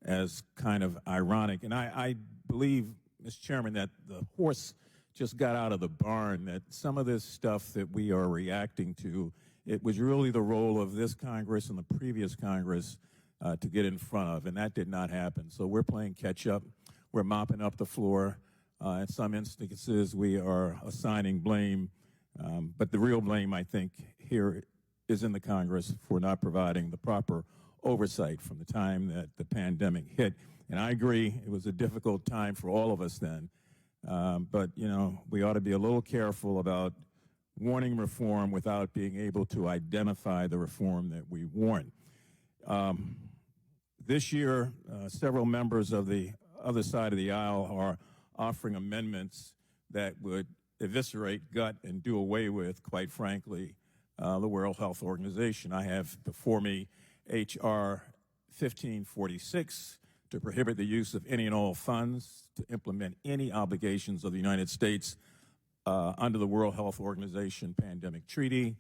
as kind of ironic. And I believe, Mr. Chairman, that the horse just got out of the barn, that some of this stuff that we are reacting to, it was really the role of this Congress and the previous Congress to get in front of, and that did not happen. So we're playing catch up. We're mopping up the floor. In some instances, we are assigning blame, but the real blame, I think, here is in the Congress for not providing the proper oversight from the time that the pandemic hit. And I agree, it was a difficult time for all of us then. But, you know, we ought to be a little careful about warning reform without being able to identify the reform that we warn. This year, several members of the other side of the aisle are offering amendments that would eviscerate, gut, and do away with, quite frankly, the World Health Organization. I have before me H.R. 1546 to prohibit the use of any and all funds to implement any obligations of the United States under the World Health Organization Pandemic Treaty.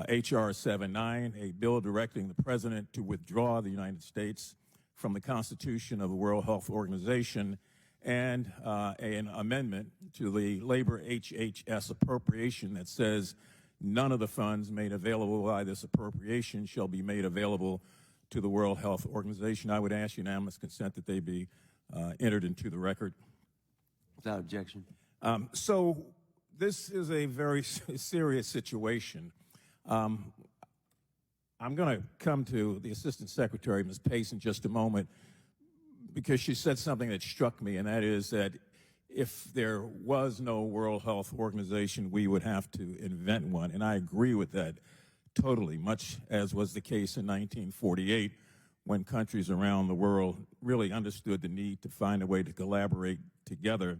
H.R. 79, a bill directing the President to withdraw the United States from the Constitution of the World Health Organization, and an amendment to the labor HHS appropriation that says none of the funds made available by this appropriation shall be made available to the World Health Organization. I would ask unanimous consent that they be entered into the record. Without objection. So this is a very serious situation. I'm going to come to the Assistant Secretary, Ms. Pace, in just a moment, because she said something that struck me, and that is that if there was no World Health Organization, we would have to invent one. And I agree with that totally, much as was the case in 1948 when countries around the world really understood the need to find a way to collaborate together.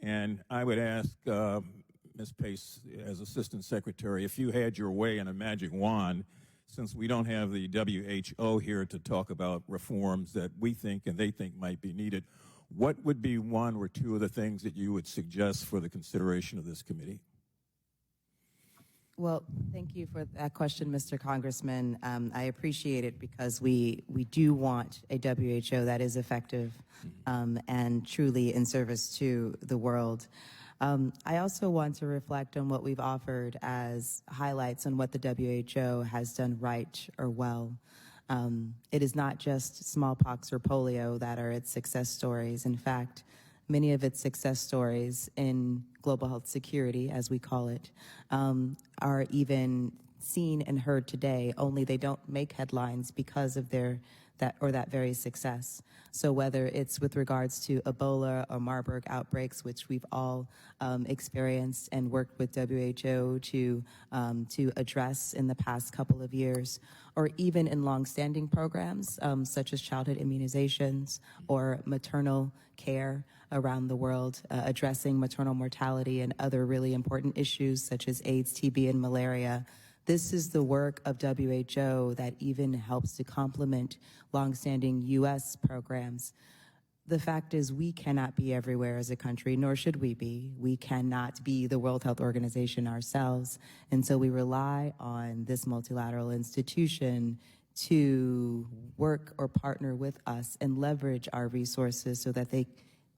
And I would ask Ms. Pace, as Assistant Secretary, if you had your way and a magic wand, since we don't have the WHO here to talk about reforms that we think and they think might be needed, what would be one or two of the things that you would suggest for the consideration of this committee? Well, thank you for that question, Mr. Congressman. I appreciate it because we do want a WHO that is effective and truly in service to the world. I also want to reflect on what we've offered as highlights on what the WHO has done right or well. It is not just smallpox or polio that are its success stories. In fact, many of its success stories in global health security, as we call it, are even seen and heard today, only they don't make headlines because of that very success. So whether it's with regards to Ebola or Marburg outbreaks, which we've all experienced and worked with WHO to address in the past couple of years, or even in longstanding programs such as childhood immunizations or maternal care around the world, addressing maternal mortality and other really important issues such as AIDS, TB, and malaria. This is the work of WHO that even helps to complement longstanding U.S. programs. The fact is we cannot be everywhere as a country, nor should we be. We cannot be the World Health Organization ourselves. And so we rely on this multilateral institution to work or partner with us and leverage our resources so that they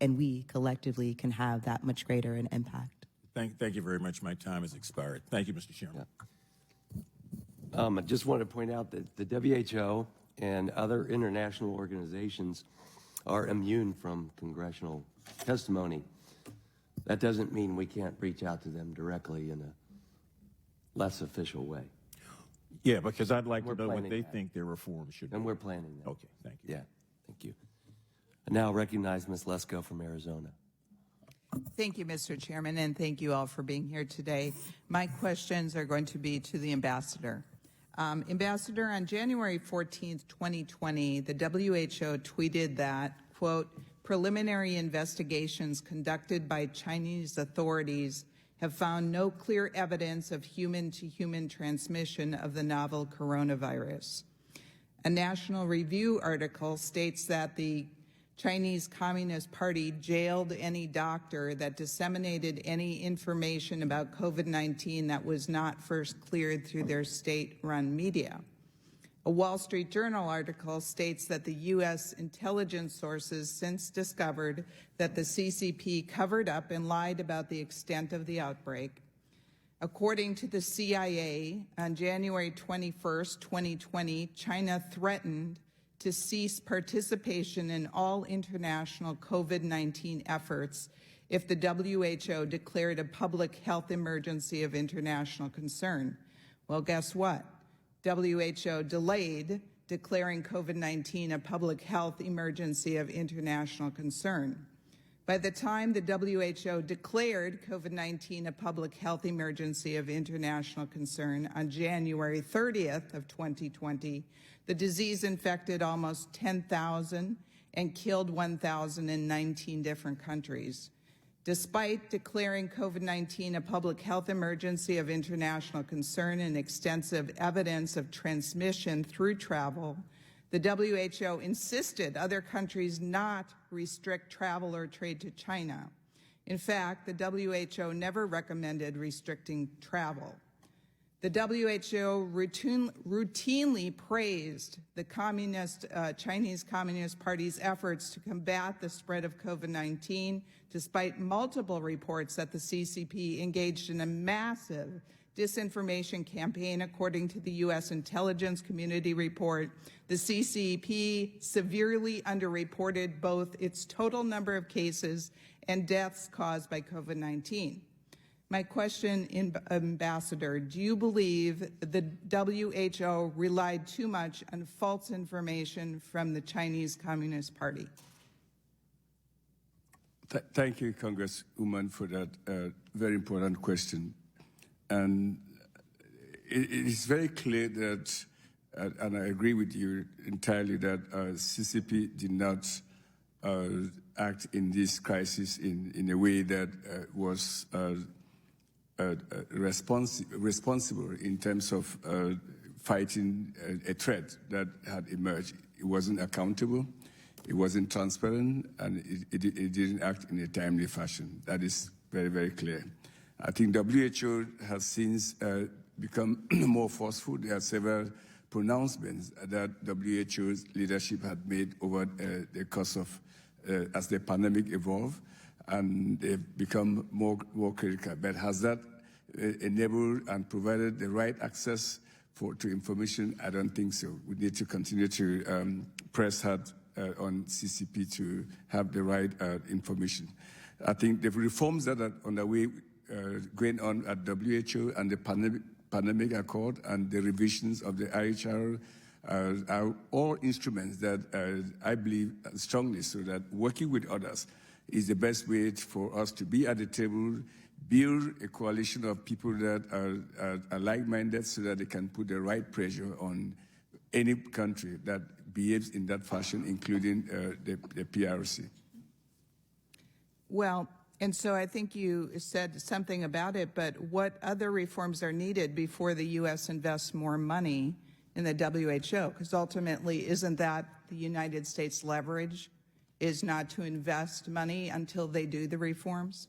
and we collectively can have that much greater an impact. Thank you very much. My time has expired. Thank you, Mr. Chairman. Yeah. I just want to point out that the WHO and other international organizations are immune from congressional testimony. That doesn't mean we can't reach out to them directly in a less official way. Yeah, because I'd like to know what they think their reforms should be. And we're planning that. Okay, thank you. Yeah, thank you. I now recognize Ms. Lesko from Arizona. Thank you, Mr. Chairman, and thank you all for being here today. My questions are going to be to the Ambassador. Ambassador, on January 14th, 2020, the WHO tweeted that, quote, preliminary investigations conducted by Chinese authorities have found no clear evidence of human-to-human transmission of the novel coronavirus. A National Review article states that the Chinese Communist Party jailed any doctor that disseminated any information about COVID-19 that was not first cleared through their state-run media. A Wall Street Journal article states that the U.S. intelligence sources since discovered that the CCP covered up and lied about the extent of the outbreak. According to the CIA, on January 21st, 2020, China threatened to cease participation in all international COVID-19 efforts if the WHO declared a public health emergency of international concern. Well, guess what? WHO delayed declaring COVID-19 a public health emergency of international concern. By the time the WHO declared COVID-19 a public health emergency of international concern on January 30th of 2020, the disease infected almost 10,000 and killed 1,000 in 19 different countries. Despite declaring COVID-19 a public health emergency of international concern and extensive evidence of transmission through travel, the WHO insisted other countries not restrict travel or trade to China. In fact, the WHO never recommended restricting travel. The WHO routinely praised the Chinese Communist Party's efforts to combat the spread of COVID-19, despite multiple reports that the CCP engaged in a massive disinformation campaign. According to the U.S. intelligence community report, the CCP severely underreported both its total number of cases and deaths caused by COVID-19. My question, Ambassador, do you believe the WHO relied too much on false information from the Chinese Communist Party? Thank you, Congresswoman, for that very important question. And it is very clear that, and I agree with you entirely, that CCP did not act in this crisis in a way that was responsible in terms of fighting a threat that had emerged. It wasn't accountable, it wasn't transparent, and it didn't act in a timely fashion. That is very, very clear. I think WHO has since become more forceful. There are several pronouncements that WHO's leadership had made over the course of, as the pandemic evolved, and they've become more critical. But has that enabled and provided the right access to information? I don't think so. We need to continue to press hard on CCP to have the right information. I think the reforms that are underway going on at WHO and the pandemic accord and the revisions of the IHR are all instruments that I believe strongly so that working with others is the best way for us to be at the table, build a coalition of people that are like-minded so that they can put the right pressure on any country that behaves in that fashion, including the PRC. Well, and so I think you said something about it, but what other reforms are needed before the U.S. invests more money in the WHO? Because ultimately, isn't that the United States' leverage, is not to invest money until they do the reforms?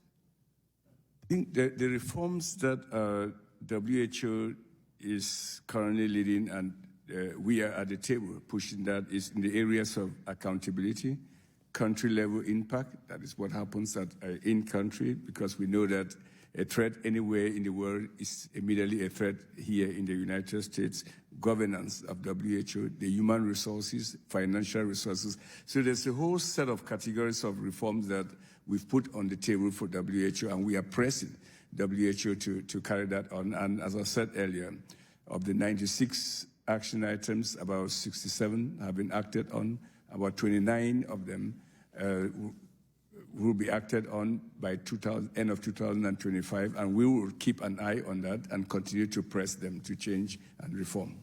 I think the reforms that WHO is currently leading and we are at the table pushing that is in the areas of accountability, country-level impact. That is what happens in country, because we know that a threat anywhere in the world is immediately a threat here in the United States. Governance of WHO, the human resources, financial resources. So there's a whole set of categories of reforms that we've put on the table for WHO, and we are pressing WHO to carry that on. And as I said earlier, of the 96 action items, about 67 have been acted on. About 29 of them will be acted on by end of 2025, and we will keep an eye on that and continue to press them to change and reform.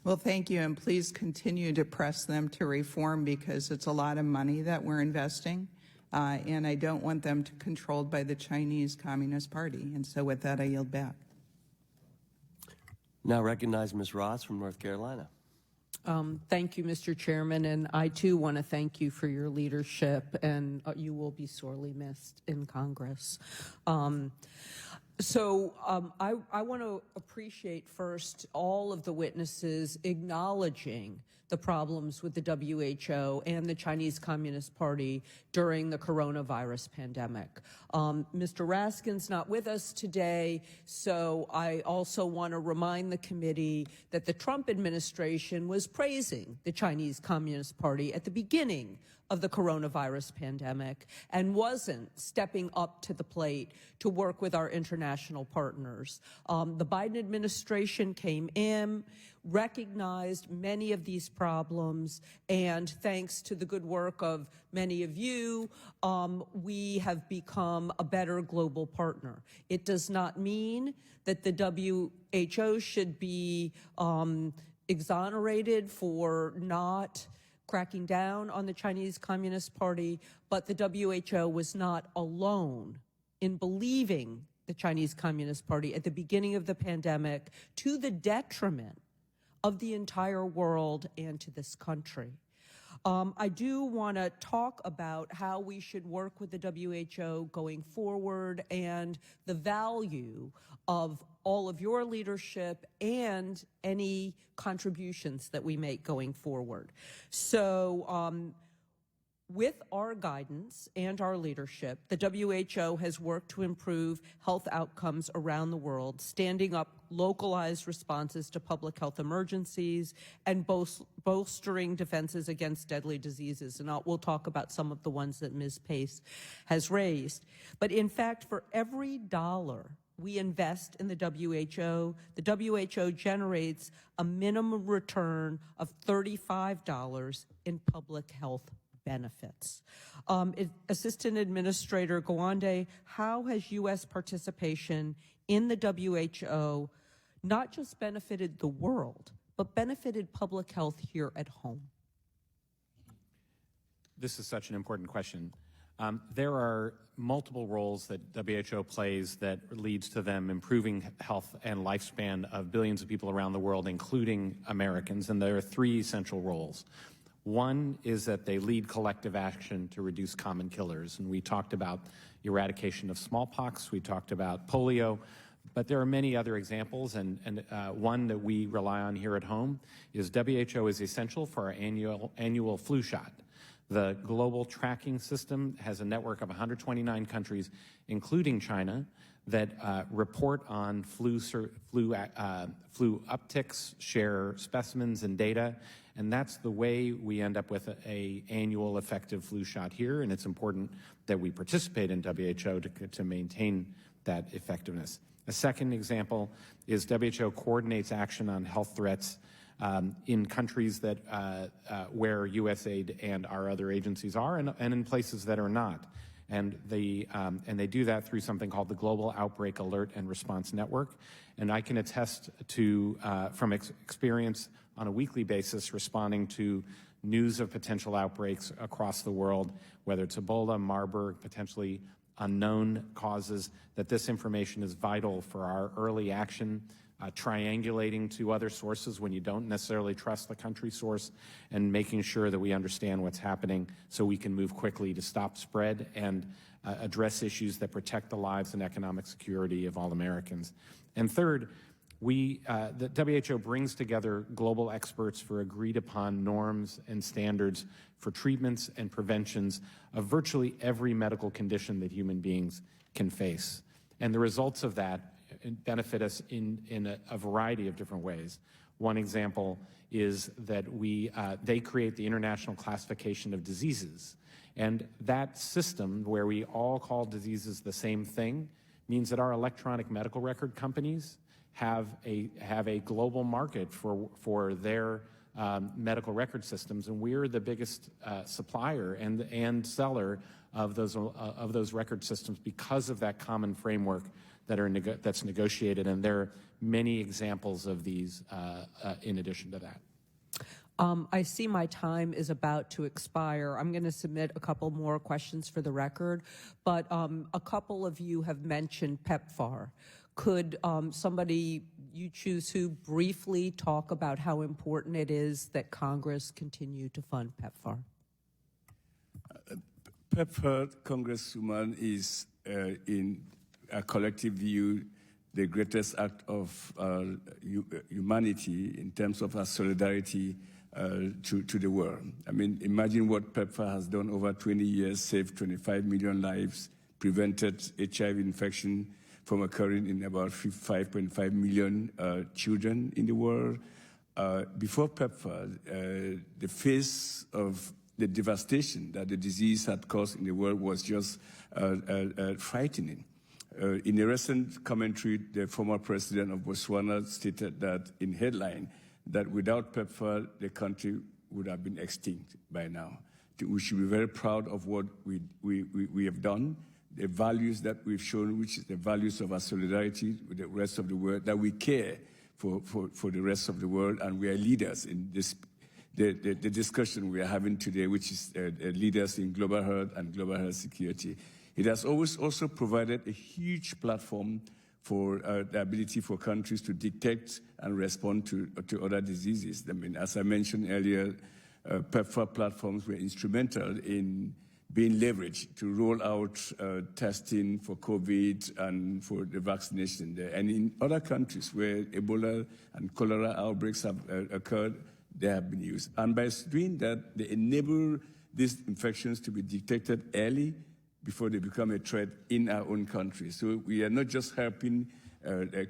Well, thank you, and please continue to press them to reform, because it's a lot of money that we're investing, and I don't want them controlled by the Chinese Communist Party. And so with that, I yield back. Now recognize Ms. Ross from North Carolina. Thank you, Mr. Chairman, and I too want to thank you for your leadership, and you will be sorely missed in Congress. So I want to appreciate first all of the witnesses acknowledging the problems with the WHO and the Chinese Communist Party during the coronavirus pandemic. Mr. Raskin's not with us today, so I also want to remind the committee that the Trump administration was praising the Chinese Communist Party at the beginning of the coronavirus pandemic and wasn't stepping up to the plate to work with our international partners. The Biden administration came in, recognized many of these problems, and thanks to the good work of many of you, we have become a better global partner. It does not mean that the WHO should be exonerated for not cracking down on the Chinese Communist Party, but the WHO was not alone in believing the Chinese Communist Party at the beginning of the pandemic to the detriment of the entire world and to this country. I do want to talk about how we should work with the WHO going forward and the value of all of your leadership and any contributions that we make going forward. So with our guidance and our leadership, the WHO has worked to improve health outcomes around the world, standing up localized responses to public health emergencies and bolstering defenses against deadly diseases. And we'll talk about some of the ones that Ms. Pace has raised. But in fact, for every dollar we invest in the WHO generates a minimum return of $35 in public health benefits. Assistant Administrator Gawande, how has U.S. participation in the WHO not just benefited the world, but benefited public health here at home? This is such an important question. There are multiple roles that WHO plays that leads to them improving health and lifespan of billions of people around the world, including Americans, and there are three essential roles. One is that they lead collective action to reduce common killers, and we talked about eradication of smallpox, we talked about polio, but there are many other examples, and one that we rely on here at home is WHO is essential for our annual flu shot. The global tracking system has a network of 129 countries, including China, that report on flu upticks, share specimens and data, and that's the way we end up with an annual effective flu shot here, and it's important that we participate in WHO to maintain that effectiveness. A second example is WHO coordinates action on health threats in countries that where USAID and our other agencies are, and in places that are not. And they do that through something called the Global Outbreak Alert and Response Network. And I can attest to, from experience on a weekly basis, responding to news of potential outbreaks across the world, whether it's Ebola, Marburg, potentially unknown causes, that this information is vital for our early action, triangulating to other sources when you don't necessarily trust the country source, and making sure that we understand what's happening so we can move quickly to stop spread and address issues that protect the lives and economic security of all Americans. And third, the WHO brings together global experts for agreed upon norms and standards for treatments and preventions of virtually every medical condition that human beings can face. And the results of that benefit us in a variety of different ways. One example is that they create the International Classification of Diseases. And that system, where we all call diseases the same thing, means that our electronic medical record companies have a global market for their medical record systems, and we're the biggest supplier and seller of those record systems because of that common framework that's negotiated, and there are many examples of these in addition to that. I see my time is about to expire. I'm going to submit a couple more questions for the record, but a couple of you have mentioned PEPFAR. Could somebody, you choose who, briefly talk about how important it is that Congress continue to fund PEPFAR? PEPFAR, Congresswoman, is in a collective view, the greatest act of humanity in terms of our solidarity to the world. I mean, imagine what PEPFAR has done over 20 years, saved 25 million lives, prevented HIV infection from occurring in about 5.5 million children in the world. Before PEPFAR, the face of the devastation that the disease had caused in the world was just frightening. In a recent commentary, the former president of Botswana stated that in headline, that without PEPFAR, the country would have been extinct by now. We should be very proud of what we have done, the values that we've shown, which is the values of our solidarity with the rest of the world, that we care for the rest of the world, and we are leaders in this. The discussion we are having today, which is leaders in global health and global health security. It has always also provided a huge platform for the ability for countries to detect and respond to other diseases. I mean, as I mentioned earlier, PEPFAR platforms were instrumental in being leveraged to roll out testing for COVID and for the vaccination there. And in other countries where Ebola and cholera outbreaks have occurred, they have been used. And by doing that, they enable these infections to be detected early before they become a threat in our own country. So we are not just helping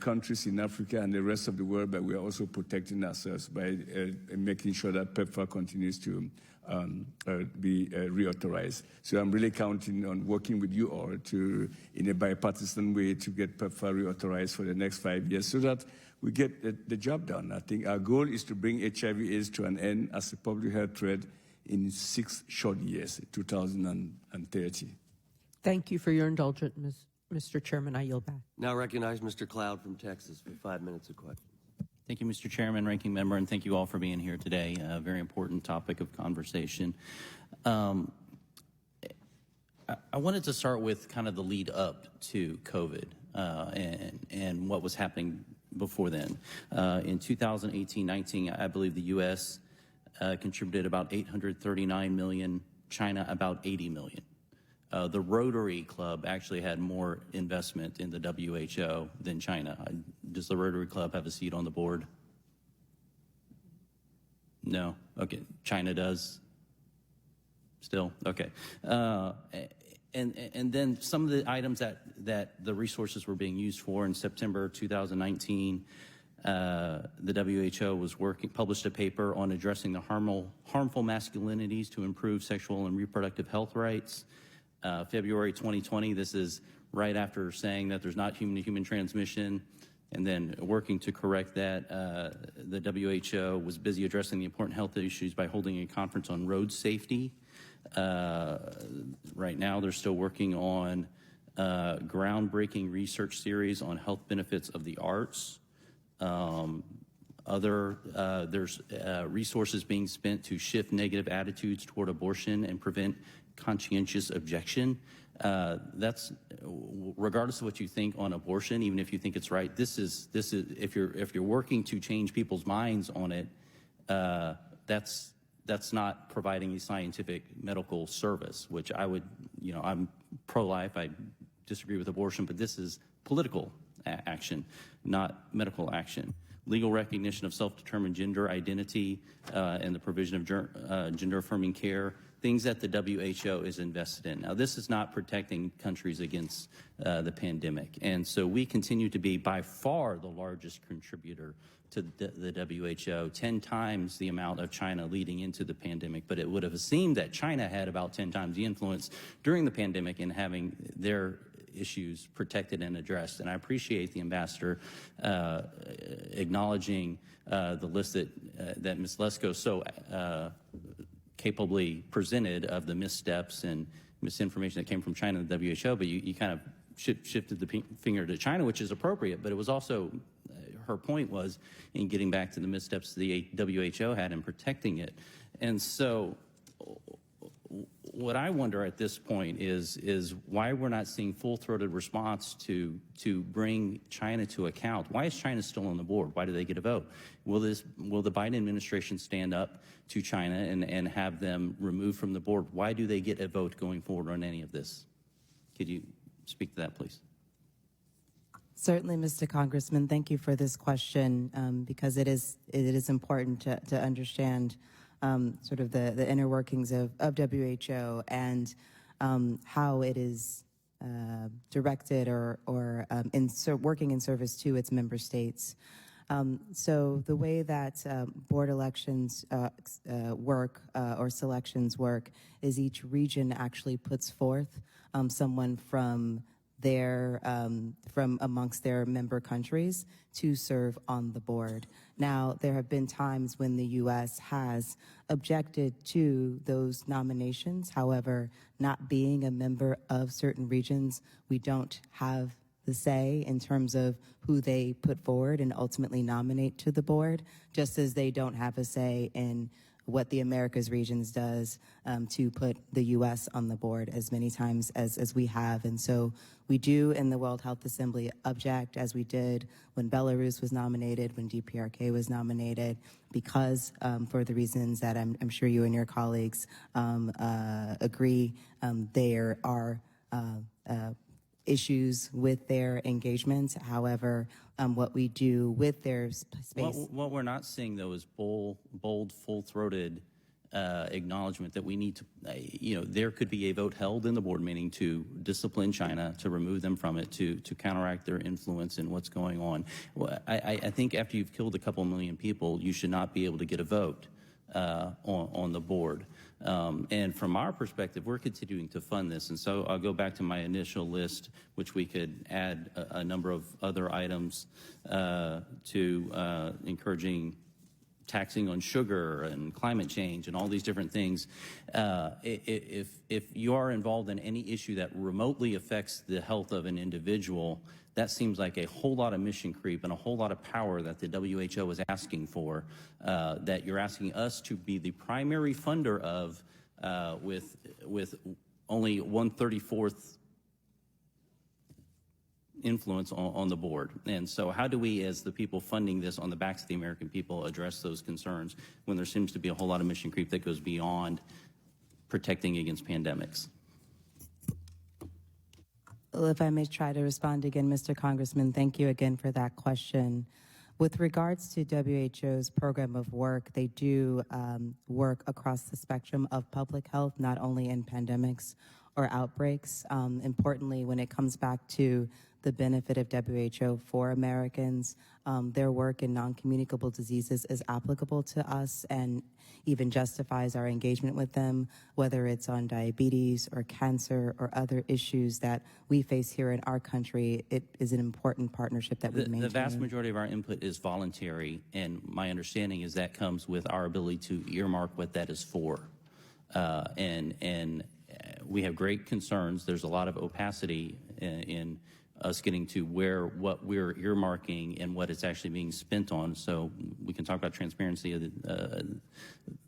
countries in Africa and the rest of the world, but we are also protecting ourselves by making sure that PEPFAR continues to be reauthorized. So I'm really counting on working with you all to, in a bipartisan way, to get PEPFAR reauthorized for the next 5 years so that we get the job done. I think our goal is to bring HIV/AIDS to an end as a public health threat in 6 short years, 2030. Thank you for your indulgence, Mr. Chairman. I yield back. Now recognize Mr. Cloud from Texas for 5 minutes of questions. Thank you, Mr. Chairman, Ranking Member, and thank you all for being here today. A very important topic of conversation. I wanted to start with kind of the lead up to COVID and what was happening before then. In 2018-19, I believe the U.S. Contributed about $839 million, China about $80 million. The Rotary Club actually had more investment in the WHO than China. Does the Rotary Club have a seat on the board? No? Okay. China does? Still? Okay. And then some of the items that the resources were being used for in September 2019, the WHO published a paper on addressing the harmful masculinities to improve sexual and reproductive health rights. February 2020, this is right after saying that there's not human-to-human transmission, and then working to correct that. The WHO was busy addressing the important health issues by holding a conference on road safety. Right now, they're still working on groundbreaking research series on health benefits of the arts. There's resources being spent to shift negative attitudes toward abortion and prevent conscientious objection. That's regardless of what you think on abortion, even if you think it's right. This is if you're working to change people's minds on it, that's not providing a scientific medical service, which I would, I'm pro-life. I disagree with abortion, but this is political action, not medical action. Legal recognition of self-determined gender identity and the provision of gender-affirming care, things that the WHO is invested in. Now, this is not protecting countries against the pandemic. And so we continue to be by far the largest contributor to the WHO, 10 times the amount of China leading into the pandemic. But it would have seemed that China had about 10 times the influence during the pandemic in having their issues protected and addressed. And I appreciate the ambassador acknowledging the list that Ms. Lesko so capably presented of the missteps and misinformation that came from China and the WHO, but you kind of shifted the finger to China, which is appropriate, but it was also, her point was in getting back to the missteps the WHO had in protecting it. And so what I wonder at this point is why we're not seeing full-throated response to bring China to account. Why is China still on the board? Why do they get a vote? Will the Biden administration stand up to China and have them removed from the board? Why do they get a vote going forward on any of this? Could you speak to that, please? Certainly, Mr. Congressman, thank you for this question because it is important to understand sort of the inner workings of WHO and how it is directed or working in service to its member states. So the way that board elections work or selections work is each region actually puts forth someone from amongst their member countries to serve on the board. Now, there have been times when the U.S. has objected to those nominations. However, not being a member of certain regions, we don't have the say in terms of who they put forward and ultimately nominate to the board, just as they don't have a say in what the Americas regions does to put the U.S. on the board as many times as we have. And so we do in the World Health Assembly object, as we did when Belarus was nominated, when DPRK was nominated, because for the reasons that I'm sure you and your colleagues agree, there are issues with their engagement. However, what we do with their space. What we're not seeing, though, is bold, full-throated acknowledgement that we need to, there could be a vote held in the board meeting to discipline China, to remove them from it, to counteract their influence in what's going on. I think after you've killed a couple million people, you should not be able to get a vote on the board. And from our perspective, we're continuing to fund this. And so I'll go back to my initial list, which we could add a number of other items to encouraging taxing on sugar and climate change and all these different things. If you are involved in any issue that remotely affects the health of an individual, that seems like a whole lot of mission creep and a whole lot of power that the WHO is asking for, that you're asking us to be the primary funder of with only 1/34th influence on the board. And so how do we, as the people funding this on the backs of the American people, address those concerns when there seems to be a whole lot of mission creep that goes beyond protecting against pandemics? Well, if I may try to respond again, Mr. Congressman, thank you again for that question. With regards to WHO's program of work, they do work across the spectrum of public health, not only in pandemics or outbreaks. Importantly, when it comes back to the benefit of WHO for Americans, their work in non-communicable diseases is applicable to us and even justifies our engagement with them, whether it's on diabetes or cancer or other issues that we face here in our country. It is an important partnership that we maintain. The vast majority of our input is voluntary, and my understanding is that comes with our ability to earmark what that is for. And we have great concerns. There's a lot of opacity in us getting to what we're earmarking and what it's actually being spent on. So we can talk about transparency, of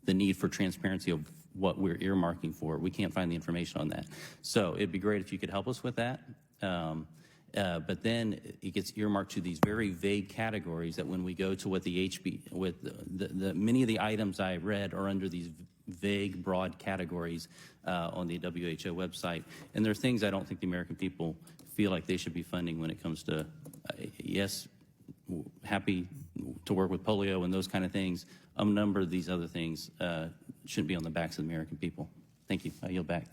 the need for transparency of what we're earmarking for. We can't find the information on that. So it'd be great if you could help us with that. But then it gets earmarked to these very vague categories that when we go to what the many of the items I read are under these vague, broad categories on the WHO website. And there are things I don't think the American people feel like they should be funding when it comes to, yes, happy to work with polio and those kind of things. A number of these other things shouldn't be on the backs of the American people. Thank you. I yield back.